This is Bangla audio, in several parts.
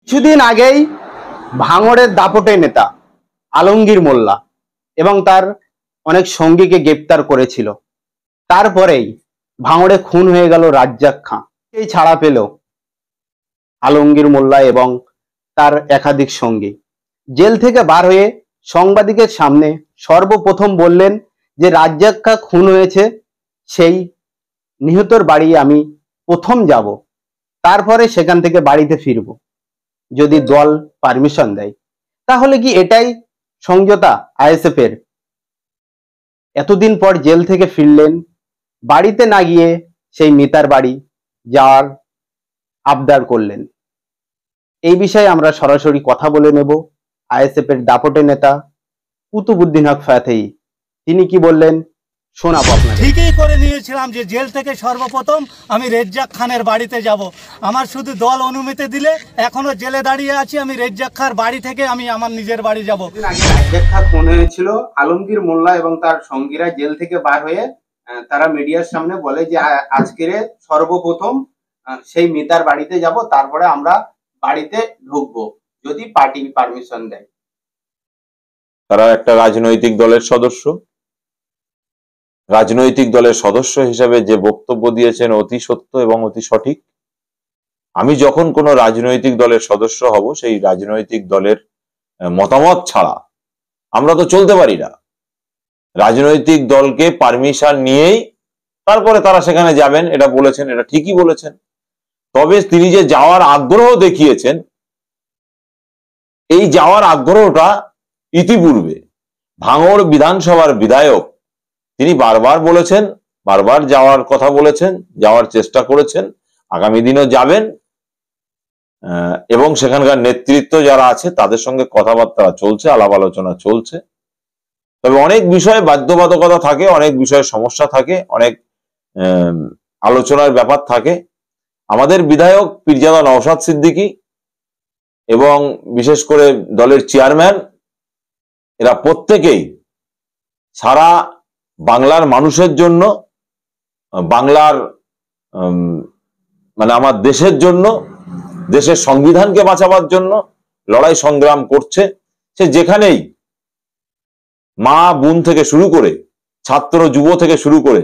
কিছুদিন আগেই ভাঙড়ের দাপটে নেতা আলমগীর মোল্লা এবং তার অনেক সঙ্গীকে গ্রেপ্তার করেছিল। তারপরেই ভাঙড়ে খুন হয়ে গেল রাজ্জাক খাঁ। এই ছাড়া পেল আলমগীর মোল্লা এবং তার একাধিক সঙ্গী। জেল থেকে বার হয়ে সাংবাদিকের সামনে সর্বপ্রথম বললেন যে রাজ্জাক খাঁ খুন হয়েছে, সেই নিহতর বাড়ি আমি প্রথম যাব, তারপরে সেখান থেকে বাড়িতে ফিরব যদি দল পারমিশন দেয়। তাহলে কি এটাই সমঝোতা আইএসএফ এর? এতদিন পর জেল থেকে ফিরলেন, বাড়িতে না গিয়ে সেই নেতার বাড়ি যাওয়ার আবদার করলেন। এই বিষয়ে আমরা সরাসরি কথা বলে নেব আইএসএফ এর দাপটে নেতা কুতুবুদ্দিন হক ফাতেহি। তিনি কি বললেন শোনাবো আপনাদের। ঠিকই করে নিয়েছিলাম যে জেল থেকে সর্বপ্রথম আমি রেজ্জাক খানের বাড়িতে যাব। আমার শুধু দল অনুমতি দিলে, এখনো জেলে দাঁড়িয়ে আছি, আমি রেজ্জাক খার বাড়ি থেকে আমি আমার নিজের বাড়ি যাব। রাজ্জাক খাঁ খুন হয়েছিল, আলমগীর মোল্লা এবং তার সঙ্গীরা জেল থেকে বার হয়ে তারা মিডিয়ার সামনে বলে যে আজকের সর্বপ্রথম সেই নেতার বাড়িতে যাব, তারপরে আমরা বাড়িতে ঢুকবো যদি পার্টি পারমিশন দেয়। তারা একটা রাজনৈতিক দলের সদস্য, রাজনৈতিক দলের সদস্য হিসেবে যে বক্তব্য দিয়েছেন অতি সত্য এবং অতি সঠিক। আমি যখন কোনো রাজনৈতিক দলের সদস্য হব, সেই রাজনৈতিক দলের মতামত ছাড়া আমরা তো চলতে পারি না। রাজনৈতিক দলকে পারমিশন নিয়েই তারপরে তারা সেখানে যাবেন, এটা বলেছেন, এটা ঠিকই বলেছেন। তবে তিনি যে যাওয়ার আগ্রহ দেখিয়েছেন, এই যাওয়ার আগ্রহটা ইতিপূর্বে ভাঙড় বিধানসভার বিধায়ক তিনি বারবার বলেছেন, বারবার যাওয়ার কথা বলেছেন, যাওয়ার চেষ্টা করেছেন, আগামী দিনও যাবেন এবং সেখানকার নেতৃত্ব যারা আছে তাদের সঙ্গে কথাবার্তা চলছে, আলাপ আলোচনা চলছে। তবে অনেক বিষয়ে বাধ্যবাধকতা থাকে, অনেক বিষয়ে সমস্যা থাকে, অনেক আলোচনার ব্যাপার থাকে। আমাদের বিধায়ক পীরজাদা নওশাদ সিদ্দিকী এবং বিশেষ করে দলের চেয়ারম্যান, এরা প্রত্যেকেই সারা বাংলার মানুষের জন্য, বাংলার মানে আমার দেশের জন্য, দেশের সংবিধানকে বাঁচাবার জন্য লড়াই সংগ্রাম করছে। সে যেখানেই, মা বোন থেকে শুরু করে, ছাত্র যুব থেকে শুরু করে,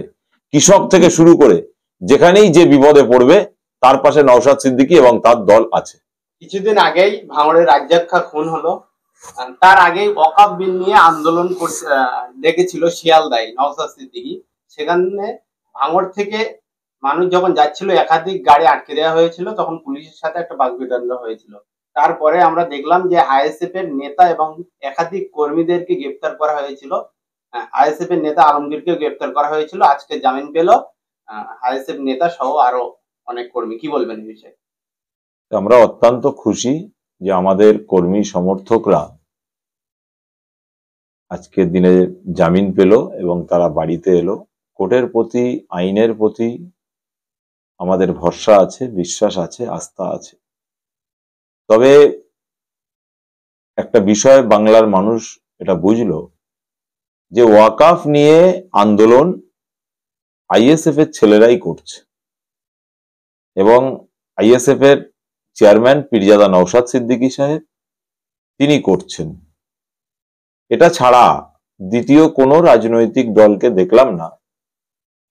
কৃষক থেকে শুরু করে, যেখানেই যে বিপদে পড়বে তার পাশে নওশাদ সিদ্দিকী এবং তার দল আছে। কিছুদিন আগেই ভাঙড়ের রাজ্জাক খাঁ খুন হলো, তার আগেই ওয়াকফ বিল নিয়ে আন্দোলন ডেকেছিল শিয়ালদায় নওশাদ সিদ্দিকী। সেখানে ভাঙড় থেকে মানুষ যখন যাচ্ছিল, একাধিক গাড়ি আটকে দেওয়া হয়েছিল, তখন পুলিশের সাথে একটা বাকবিতণ্ডা হয়েছিল। তারপরে আমরা দেখলাম যে আইএসএফ এর নেতা এবং একাধিক কর্মীদেরকে গ্রেপ্তার করা হয়েছিল। আইএসএফ এর নেতা আলমগীরকেও গ্রেপ্তার করা হয়েছিল, আজকে জামিন পেল আইএসএফ নেতা সহ আরো অনেক কর্মী। কি বলবেন এই বিষয়ে? আমরা অত্যন্ত খুশি যে আমাদের কর্মী সমর্থকরা আজকের দিনে জামিন পেল এবং তারা বাড়িতে এলো। কোর্টের প্রতি, আইনের প্রতি আমাদের ভরসা আছে, বিশ্বাস আছে, আস্থা আছে। তবে একটা বিষয় বাংলার মানুষ এটা বুঝলো যে ওয়াকফ নিয়ে আন্দোলন আইএসএফ এর ছেলেরাই করছে এবং আইএসএফ এর চেয়ারম্যান পীরজাদা নওশাদ সিদ্দিকী সাহেব তিনি করছেন। এটা ছাড়া দ্বিতীয় কোনো রাজনৈতিক দলকে দেখলাম না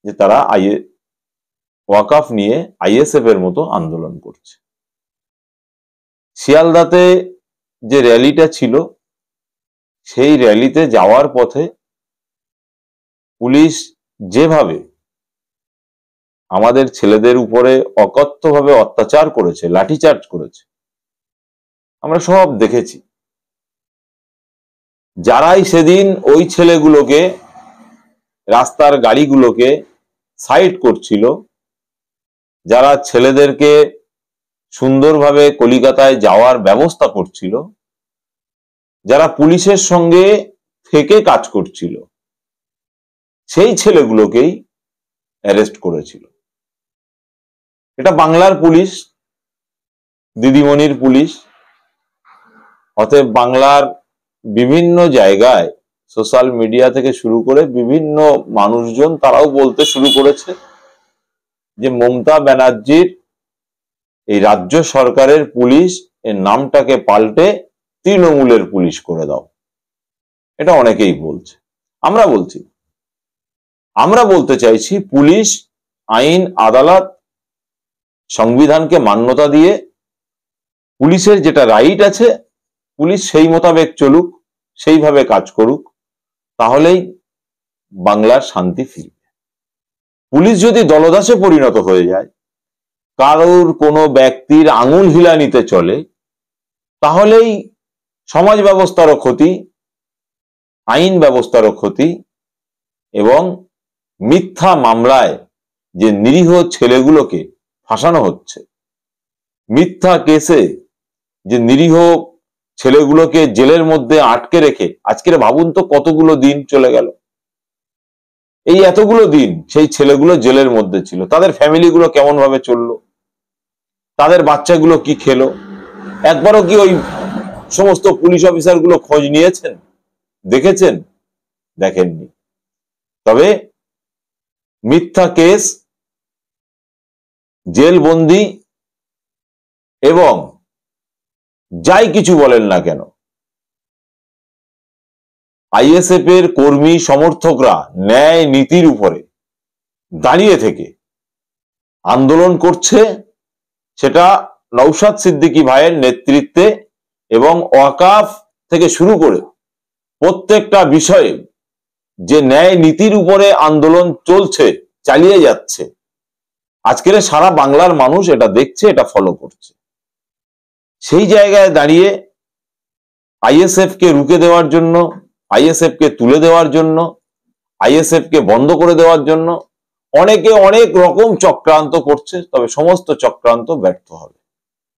যে তারা ওয়াকফ নিয়ে আইএসএফ এর মতো আন্দোলন করছে। শিয়ালদাতে যে র্যালিটা ছিল, সেই র্যালিতে যাওয়ার পথে পুলিশ যেভাবে আমাদের ছেলেদের উপরে অকথ্যভাবে অত্যাচার করেছে, লাঠিচার্জ করেছে, আমরা সব দেখেছি। যারাই সেদিন ওই ছেলেগুলোকে, রাস্তার গাড়িগুলোকে সাইড করছিল, যারা ছেলেদেরকে সুন্দরভাবে কলিকাতায় যাওয়ার ব্যবস্থা করছিল, যারা পুলিশের সঙ্গে থেকে কাজ করছিল, সেই ছেলেগুলোকেই অ্যারেস্ট করেছিল। এটা বাংলার পুলিশ, দিদিমণির পুলিশ। অতএব বাংলার বিভিন্ন জায়গায় সোশ্যাল মিডিয়া থেকে শুরু করে বিভিন্ন মানুষজন তারাও বলতে শুরু করেছে যে মমতা ব্যানার্জির এই রাজ্য সরকারের পুলিশ এর নামটাকে পাল্টে তৃণমূলের পুলিশ করে দাও। এটা অনেকেই বলছে, আমরা বলছি, আমরা বলতে চাইছি পুলিশ আইন আদালত সংবিধানকে মান্যতা দিয়ে পুলিশের যেটা রাইট আছে পুলিশ সেই মোতাবেক চলুক, সেইভাবে কাজ করুক, তাহলেই বাংলার শান্তি ফিরবে। পুলিশ যদি দলদাসে পরিণত হয়ে যায়, কারোর কোনো ব্যক্তির আঙুল হিলানিতে চলে, তাহলেই সমাজ ব্যবস্থারও ক্ষতি, আইন ব্যবস্থারও ক্ষতি, এবং মিথ্যা মামলায় যে নিরীহ ছেলেগুলোকে ফাঁসানো হচ্ছে, মিথ্যা কেসে যে নিরীহ ছেলেগুলোকে জেলের মধ্যে আটকে রেখে, আজকের ভাবুন তো কতগুলো দিন চলে গেল, এই এতগুলো দিন সেই ছেলেগুলো জেলের মধ্যে ছিল, তাদের ফ্যামিলিগুলো কেমন ভাবে চললো, তাদের বাচ্চাগুলো কি খেলো, একবারও কি ওই সমস্ত পুলিশ অফিসারগুলো খোঁজ নিয়েছেন, দেখেছেন? দেখেননি। তবে মিথ্যা কেস, জেলবন্দি এবং যাই কিছু বলেন না কেন, আইএসএফ এর কর্মী সমর্থকরা ন্যায় নীতির উপরে দাঁড়িয়ে থেকে আন্দোলন করছে, সেটা নওশাদ সিদ্দিকী ভাইয়ের নেতৃত্বে, এবং ওয়াকাফ থেকে শুরু করে প্রত্যেকটা বিষয়ে যে ন্যায় নীতির উপরে আন্দোলন চলছে, চালিয়ে যাচ্ছে, আজকের সারা বাংলার মানুষ এটা দেখছে, এটা ফলো করছে। সেই জায়গায় দাঁড়িয়ে আইএসএফ কে রুখে দেওয়ার জন্য, আইএসএফ কে তুলে দেওয়ার জন্য, আইএসএফ কে বন্ধ করে দেওয়ার জন্য অনেকে অনেক রকম চক্রান্ত করছে, তবে সমস্ত চক্রান্ত ব্যর্থ হবে।